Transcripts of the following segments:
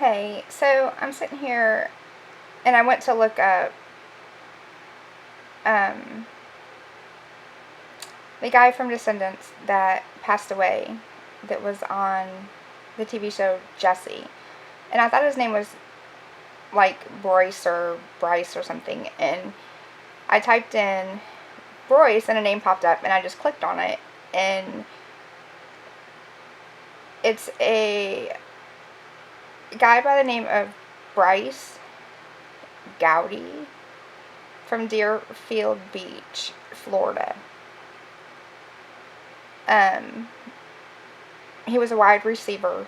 Hey, so I'm sitting here and I went to look up um, the guy from Descendants that passed away that was on the TV show Jesse. And I thought his name was like Bryce or something. And I typed in Bryce and a name popped up and I just clicked on it. And it's a guy by the name of Bryce Gowdy from Deerfield Beach, Florida. Um, he was a wide receiver,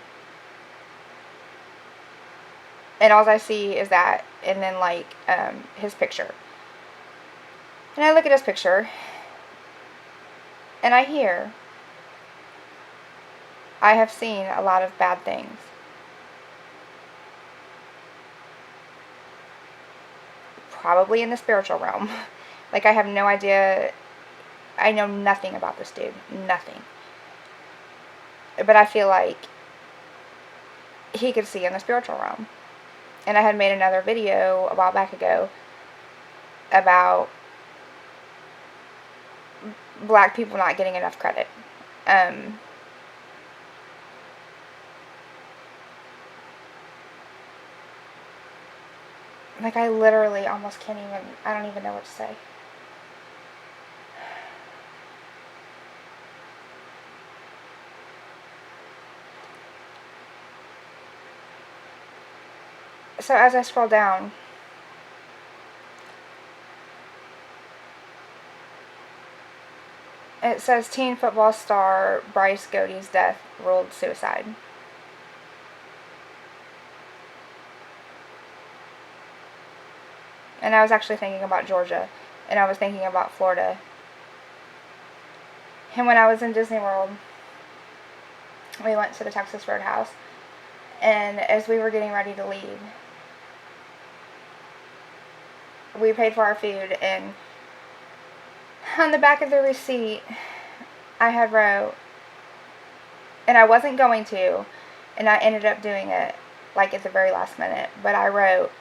and all I see is that, and then his picture. And I look at his picture, and I have seen a lot of bad things. Probably in the spiritual realm. Like, I have no idea. I know nothing about this dude. Nothing. But I feel like he could see in the spiritual realm. And I had made another video a while back ago about black people not getting enough credit. Like, I literally almost can't even, I don't even know what to say. So as I scroll down, it says teen football star Bryce Godey's death ruled suicide. And I was actually thinking about Georgia, and I was thinking about Florida. And when I was in Disney World, we went to the Texas Roadhouse, and as we were getting ready to leave, we paid for our food, and on the back of the receipt, I had wrote, and I wasn't going to, and I ended up doing it, like, at the very last minute, but I wrote,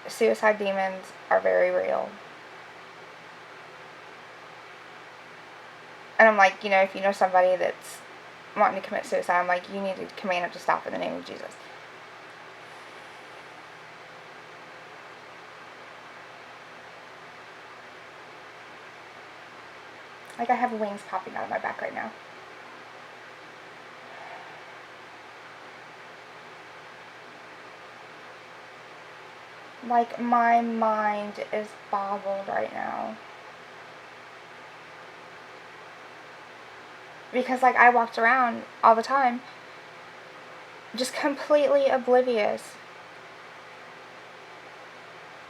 suicide demons are very real. And I'm like, if you know somebody that's wanting to commit suicide, I'm like, you need to command it to stop in the name of Jesus. Like, I have wings popping out of my back right now. Like, my mind is boggled right now. Because, like, I walked around all the time just completely oblivious.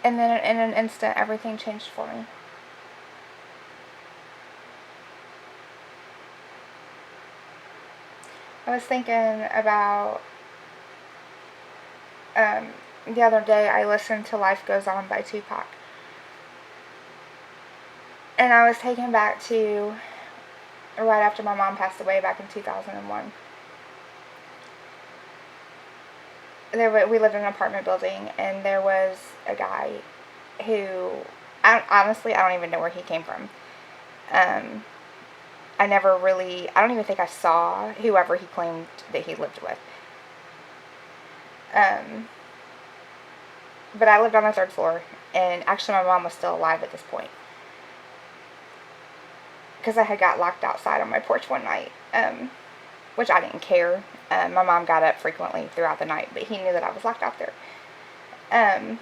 And then in an instant, everything changed for me. I was thinking about, the other day I listened to Life Goes On by Tupac. And I was taken back to right after my mom passed away back in 2001. We lived in an apartment building, and there was a guy who, honestly, I don't even know where he came from. I don't even think I saw whoever he claimed that he lived with. But I lived on the third floor, and actually my mom was still alive at this point. Because I had got locked outside on my porch one night, which I didn't care. My mom got up frequently throughout the night, but he knew that I was locked out there. And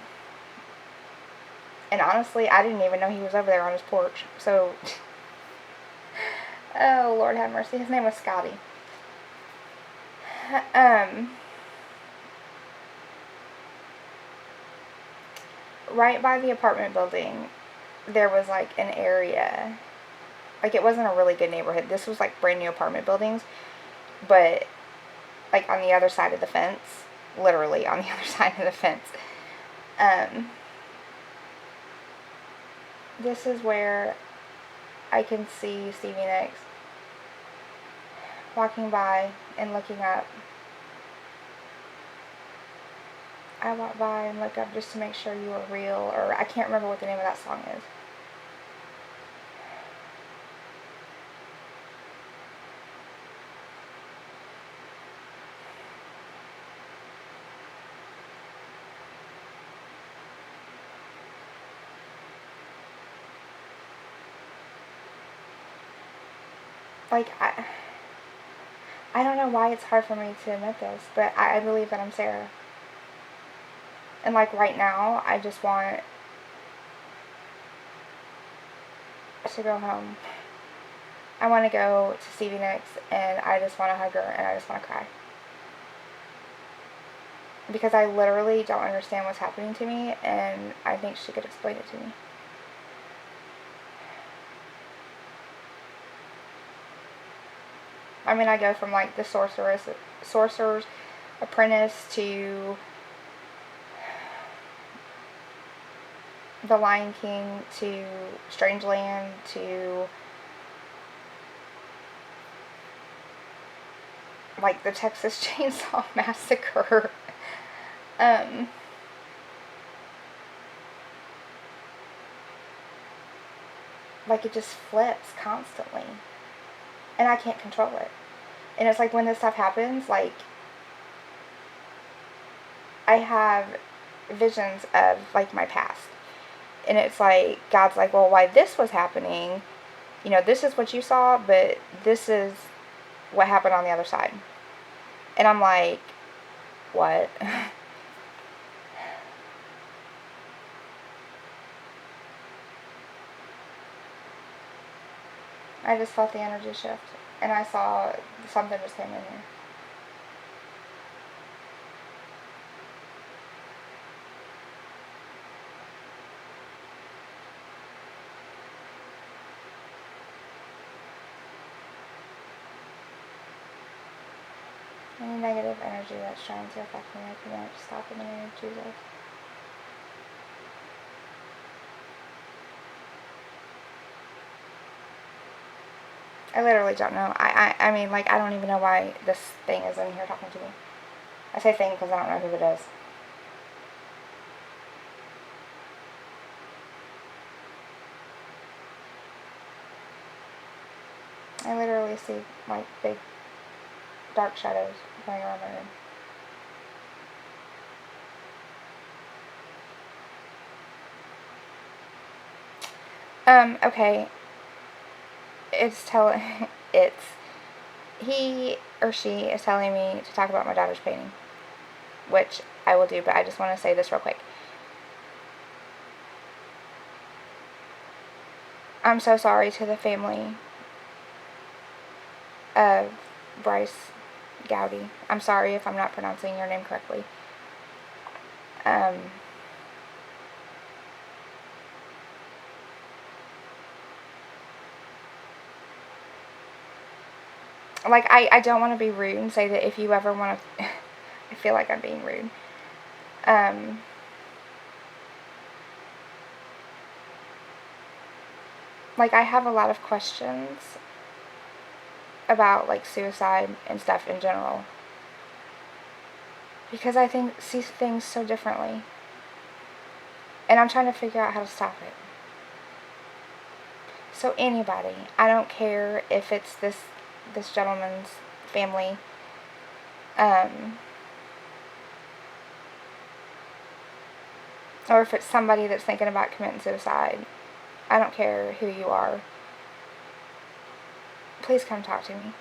honestly, I didn't even know he was over there on his porch. So, oh, Lord have mercy. His name was Scotty. Right by the apartment building, there was like an area. Like, it wasn't a really good neighborhood. This was like brand new apartment buildings, but like on the other side of the fence, literally on the other side of the fence. This is where I can see Stevie Nicks walking by and looking up. I walked by and looked up just to make sure you were real, or I can't remember what the name of that song is. Like, I don't know why it's hard for me to admit this, but I believe that I'm Sarah. And like right now, I just want to go home. I want to go to Stevie Nicks, and I just want to hug her, and I just want to cry. Because I literally don't understand what's happening to me, and I think she could explain it to me. I mean, I go from like the sorcerer's apprentice to the Lion King to Strangeland to like the Texas Chainsaw Massacre. Like it just flips constantly, and I can't control it. And it's like when this stuff happens, like I have visions of like my past, and it's like God's like, well, why this was happening, you know, this is what you saw, but this is what happened on the other side. And I'm like, what? I just felt the energy shift, and I saw something just came in here. Any negative energy that's trying to affect me, I command it to stop in the name of Jesus. I literally don't know. I mean, like, I don't even know why this thing is in here talking to me. I say thing because I don't know who it is. I literally see, like, big, dark shadows going around my room. Okay. It's telling, it's, he or she is telling me to talk about my daughter's painting, which I will do, but I just want to say this real quick. I'm so sorry to the family of Bryce Gowdy. I'm sorry if I'm not pronouncing your name correctly. Like, I don't want to be rude and say that if you ever want to, I feel like I'm being rude. Like, I have a lot of questions about, like, suicide and stuff in general. Because I see things so differently. And I'm trying to figure out how to stop it. So anybody, I don't care if it's this gentleman's family, or if it's somebody that's thinking about committing suicide. I don't care who you are. Please come talk to me.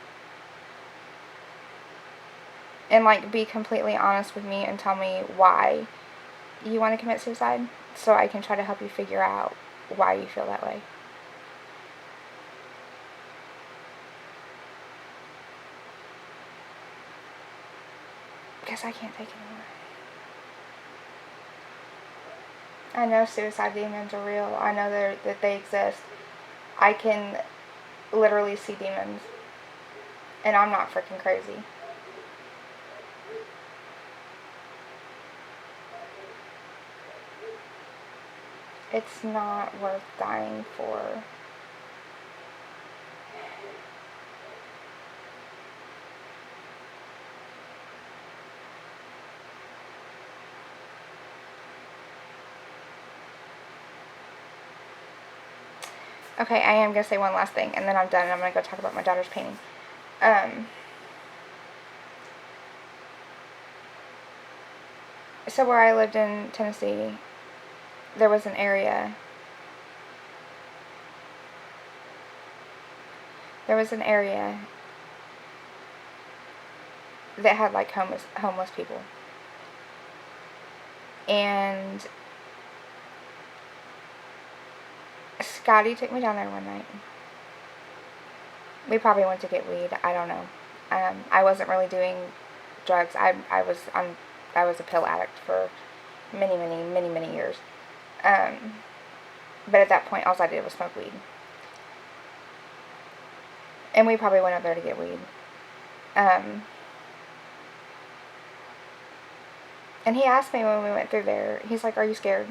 And, like, be completely honest with me and tell me why you want to commit suicide, so I can try to help you figure out why you feel that way. Because I can't take it anymore. I know suicide demons are real. I know that they exist. I can literally see demons. And I'm not freaking crazy. It's not worth dying for. Okay, I am going to say one last thing, and then I'm done, and I'm going to go talk about my daughter's painting. So where I lived in Tennessee, there was an area. That had like homeless people. And Scotty took me down there one night. We probably went to get weed. I don't know. I wasn't really doing drugs. I was a pill addict for many years. But at that point, all I did was smoke weed. And we probably went up there to get weed. And he asked me when we went through there, he's like, "Are you scared?"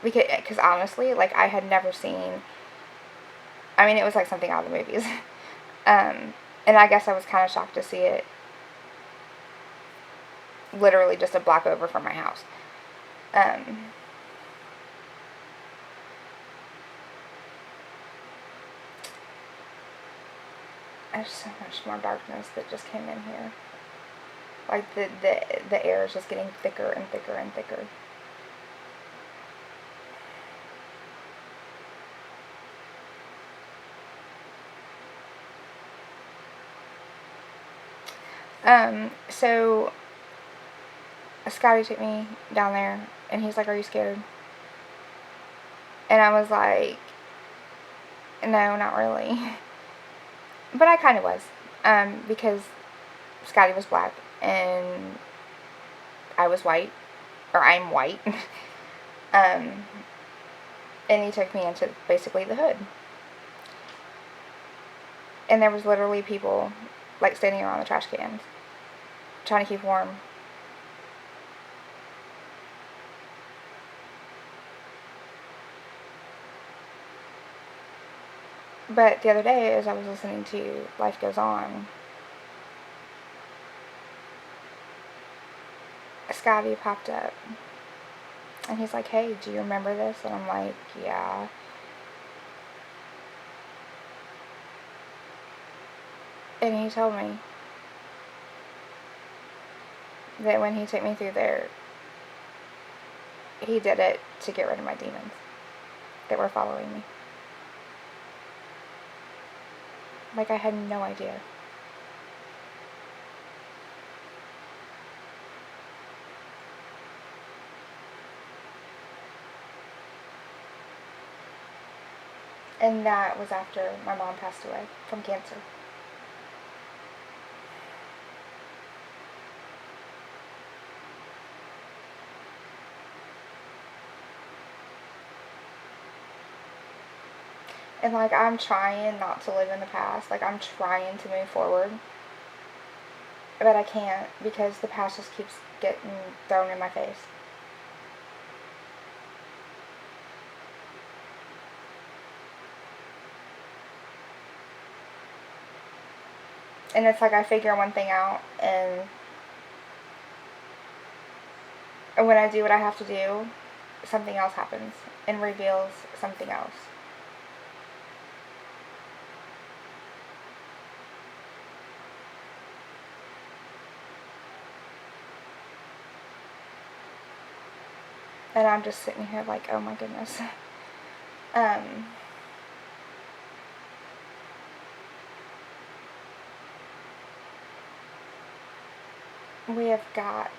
Because honestly, like, I had never seen, I mean, it was like something out of the movies. And I guess I was kind of shocked to see it literally just a block over from my house. There's so much more darkness that just came in here. Like, the air is just getting thicker and thicker and thicker. So Scotty took me down there, and he's like, "Are you scared?" And I was like, "No, not really." But I kind of was, because Scotty was black, and I was white, or I'm white. And he took me into basically the hood. And there was literally people, like, standing around the trash cans, trying to keep warm. But the other day, as I was listening to Life Goes On, Scotty popped up. And he's like, "Hey, do you remember this?" And I'm like, "Yeah." And he told me that when he took me through there, he did it to get rid of my demons that were following me. Like, I had no idea. And that was after my mom passed away from cancer. And, like, I'm trying not to live in the past. Like, I'm trying to move forward. But I can't, because the past just keeps getting thrown in my face. And it's like I figure one thing out, and when I do what I have to do, something else happens and reveals something else. And I'm just sitting here like, oh my goodness. We have got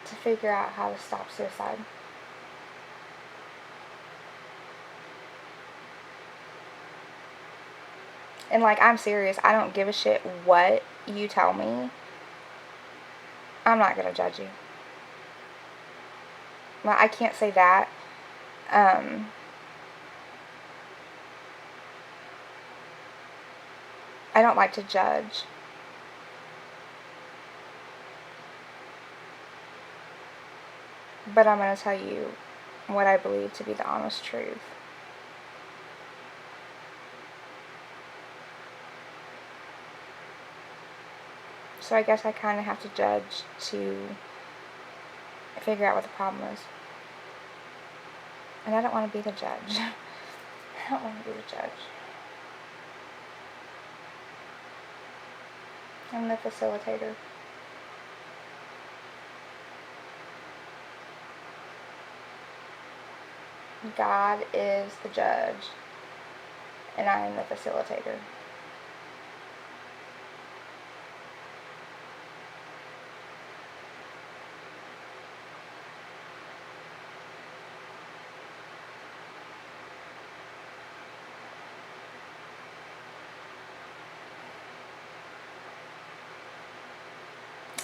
to figure out how to stop suicide. And, like, I'm serious. I don't give a shit what you tell me. I'm not going to judge you. Well, I can't say that. I don't like to judge. But I'm going to tell you what I believe to be the honest truth. So I guess I kind of have to judge to figure out what the problem is. And I don't want to be the judge. don't want to be the judge. I'm the facilitator. God is the judge, and I am the facilitator.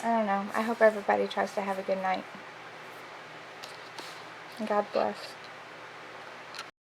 I don't know. I hope everybody tries to have a good night. God bless.